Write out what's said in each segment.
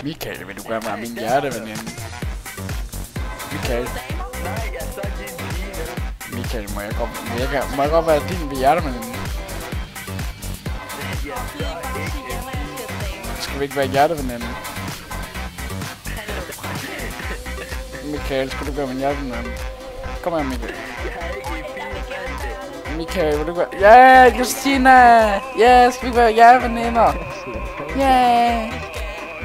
Michael, vil du gerne være min hjerteveninde? Michael. Michael, må jeg godt være din hjerteveninde? Skal vi ikke være hjerteveninde? Michael, skal du være min hjerteveninde? Kom her, Michael. Michael, vil du være... Ja, Christina! Ja, skal vi være hjerteveninder? Ja!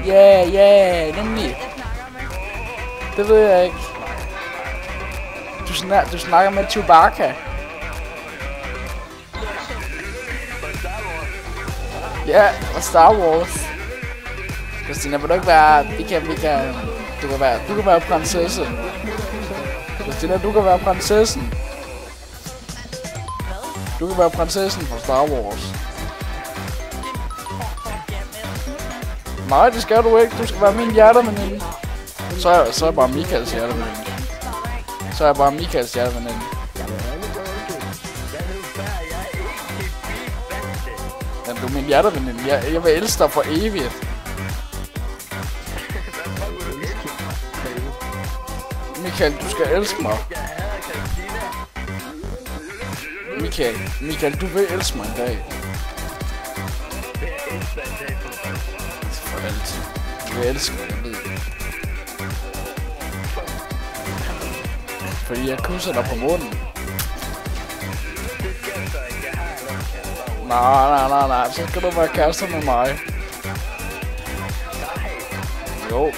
Ja, nemlig. Det ved jeg ikke. Du snakker med Chewbacca. Ja, og Star Wars. Christina, vil du ikke være... Du kan være prinsesse. Christina, du kan være prinsessen. Du kan være prinsessen fra Star Wars. Nej, det skal du ikke. Du skal være min hjerteveninde. Så er jeg bare Michaels hjerteveninde. Så er jeg bare Michaels hjerteveninde. Men du er min hjerteveninde. Jeg vil elske dig for evigt. Michael, du skal elske mig. Michael, du vil elske mig en dag. For altid. Du vil elske mig, jeg ved det. Fordi jeg kysser dig på munden. Nej, så skal du være kærester med mig. Jo,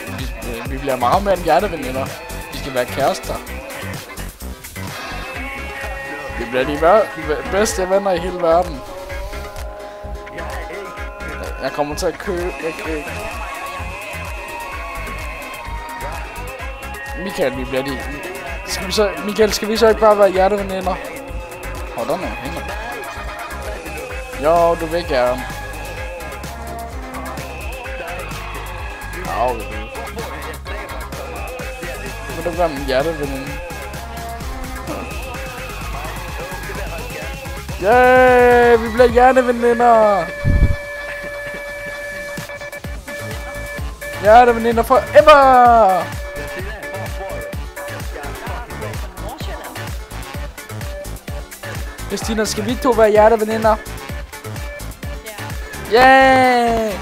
vi bliver meget mere end hjerteveninder. Vi skal være kærester. Vi bliver de bedste venner i hele verden. Jeg kommer til at købe... Michael, vi bliver de... Michael, skal vi så ikke bare være hjerteveninder? Der er nogle hænder. Jo, du vil gerne. Au, det vil. Vil du være min hjerteveninde? Yeah, vi bliver hjerteveninder. Hjerteveninder forever. Christina, skal vi to være hjerteveninder? Yeah!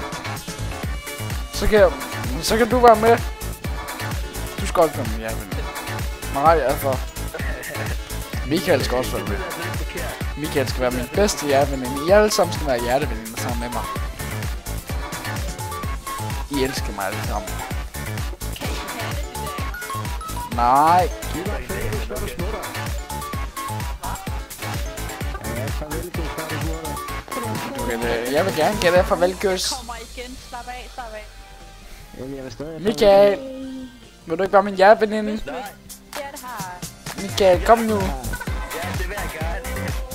Så kan du være med. Du skal også være min hjerteveninde. Nej, altså. Michael skal også være med. Michael skal være min bedste hjerteveninde. I alle sammen skal være hjerteveninder sammen med mig. I elsker mig alle sammen. Nej. Jeg vil gerne give dig farvelkys. Michael, vil du ikke være min hjerteveninde? Michael, kom nu.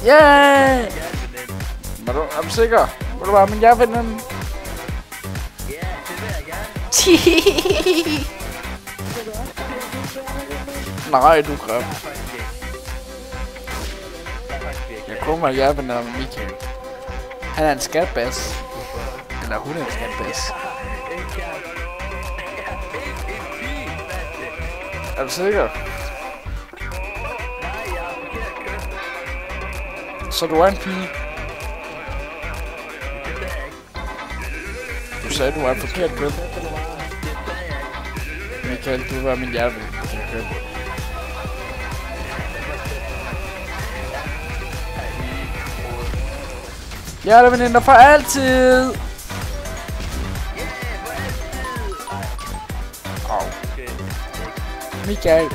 Yeah! Er du sikker? Vil du være min hjerteveninde? Nej, du er grim. Jeg kunne være hjerteveninde med Michael. Han er en skatbas. Eller hun er en skatbas. Er du sikker? Så du er en pige? Du sagde, du var et forkert køn. Michael, du var min hjerteveninde. Hjerteveninder for altid! Au. Michael,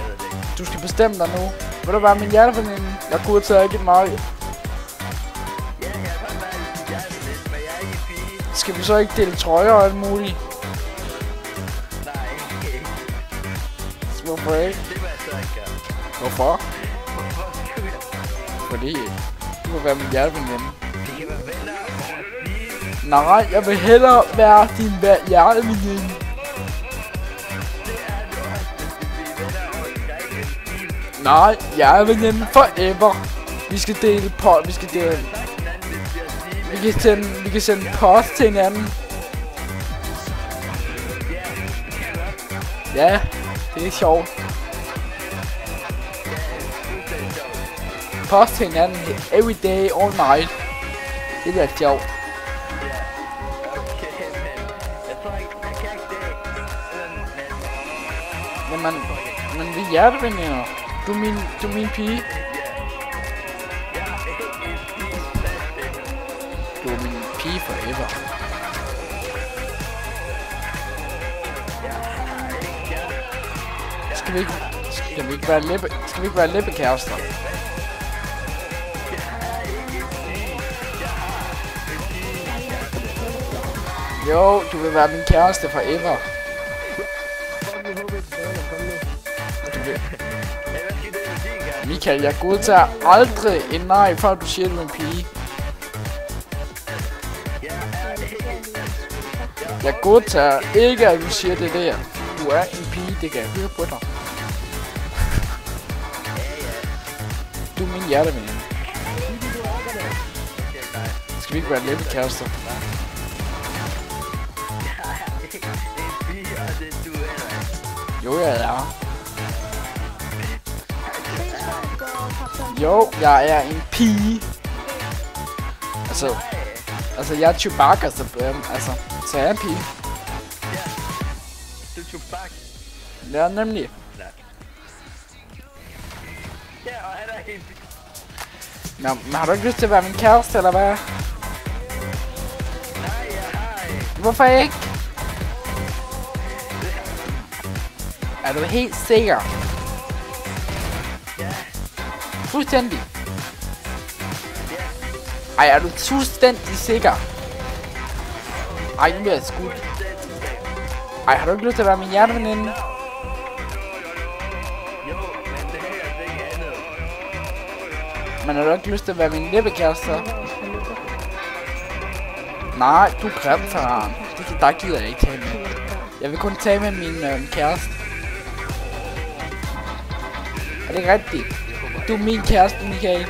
du skal bestemme dig nu. Vil du være min hjerteveninde? Jeg kunne tage ikke et nej. Skal vi så ikke dele trøjer og alt muligt? Hvorfor ikke? Hvorfor? Fordi du må være min hjerteveninde. Nej, jeg vil hellere være din hjerteveninde. Nej, hjerteveninde forever. Vi skal dele vi kan sende post til hinanden. Ja, det er sjovt. Post til hinanden every day, all night. Det er sjovt. Men vi er hjerteveninder. Du er min pige. Du er min pige forever. Skal vi ikke være læbekærester? Jo, du vil være min kæreste forever. Michael, jeg godtager aldrig en nej, før du siger, du er en pige. Jeg godtager ikke, at du siger det der. Du er en pige, det kan jeg høre på dig. Du er min hjerteveninde. Skal vi ikke være læbekærester? Jo, jeg er. Jo, jeg er en pige. Altså jeg er Chewbacca, så jeg er en pige. Du er Chewbacca? Ja, nemlig. Ja, og han er helt... Nå, men har du ikke lyst til at være min kæreste, eller hvad? Nej, jeg har ikke. Hvorfor ikke? Er du helt sikker? Ja. Fuldstændig. Ej, er du fuldstændig sikker? Ej, nu bliver jeg skudt. Ej, har du ikke lyst til at være min hjerteveninde? Jo, men det her er ikke andet. Men har du ikke lyst til at være min læbekæreste? Nej, du er grim, Ferran. Der gider jeg ikke tale med. Jeg vil kun tale med min kæreste. Er det rigtigt? Du er min kæreste, Michael.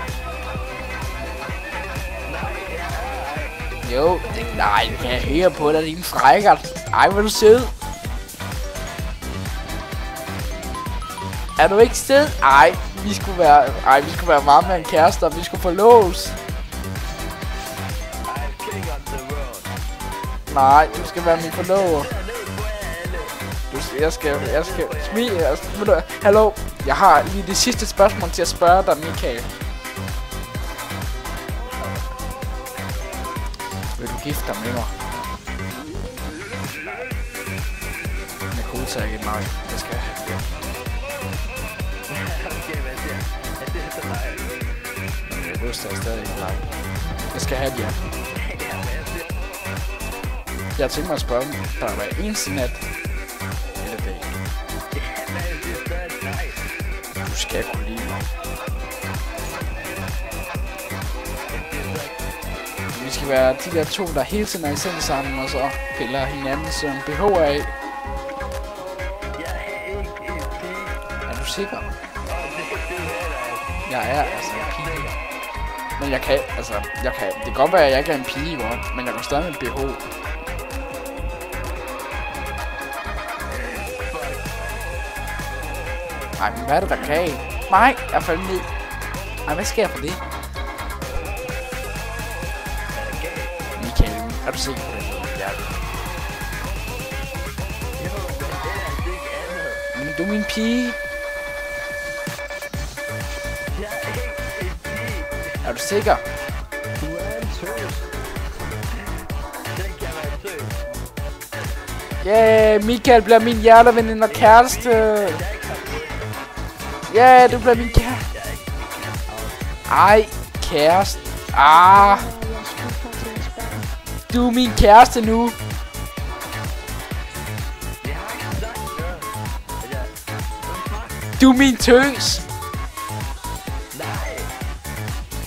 Jo, nej, det kan jeg høre på dig, din frækkert. Ej, hvor er du sød. Er du ikke sød? Ej, vi skulle være meget med en kæreste, og vi skulle forloves. Nej, du skal være min forlover. Jeg skal smile. Hallo, jeg har lige det sidste spørgsmål til at spørge dig, Michael. Vil du gifte dig med mig? Jeg kunne udtage ikke nej. Det skal jeg have. Men jeg godtager stadig ikke nej. Jeg skal have et ja. Jeg tænker mig at spørge, der er hver eneste nat eller dag. Du skal kunne lide mig. Vi skal være de der to, der hele tiden er i seng sammen, og så piller hinandens BH af. Er du sikker? Jeg er altså en pige. Men jeg kan. Det kan godt være, at jeg ikke er en pige, men jeg går stadig med BH. Ej, men hvad er det, der kan? Nej, jeg faldt ned. Ej, hvad sker for det? Michael, er du sikker på det? Ja. Men du er min pige. Er du sikker? Du er en tøs. Den kan være tøs. Ja, Michael bliver min hjerteveninde og kæreste. Ja, du bliver min kæreste. Ej, kæreste. Ah. Du er min kæreste nu. Du er min tøs.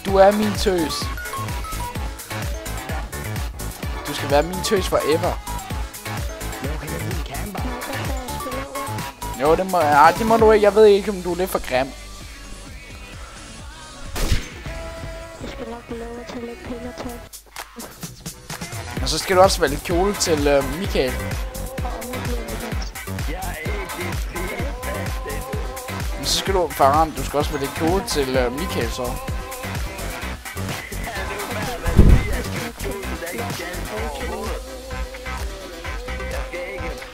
Du er min tøs. Du skal være min tøs forever. Jo, det må du ikke. Jeg ved ikke, om du er lidt for grim. Jeg skal nok love til at lægge penge til. Og så skal du også vælge kjole til Michael. Jeg er ikke skal du, Farhan, du skal også vælge kjole til Michael så.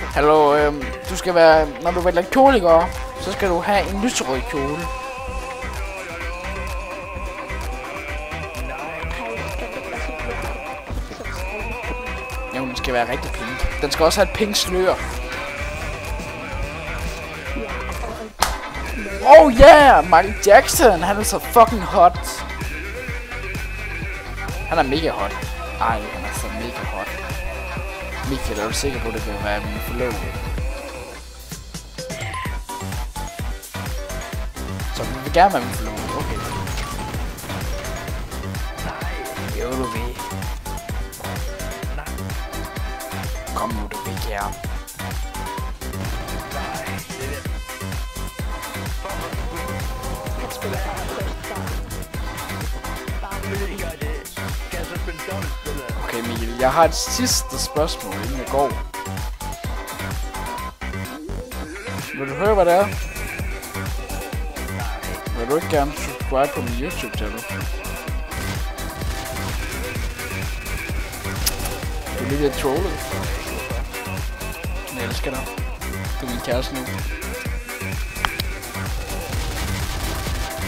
Hallo, du skal være, når du vælger kjole, ikke? Så skal du have en lyserød kjole. Jo, den skal være rigtig pink. Den skal også have et pink slør. Oh yeah! Michael Jackson, han er så fucking hot. Han er mega hot. Ej, han er så mega hot. Michael, er du sikker på, at det vil være min forlovede? Så vi vil gerne være min forlovede, okay. Jo, du vil. Kom nu, du vil gerne. Okay, Mikkel, jeg har et sidste spørgsmål, inden jeg går. Vil du høre, hvad det er? Vil du ikke gerne subscribe på min YouTube-channel? Du er lidt trollet. Jeg elsker dig. Du er min kæreste nu.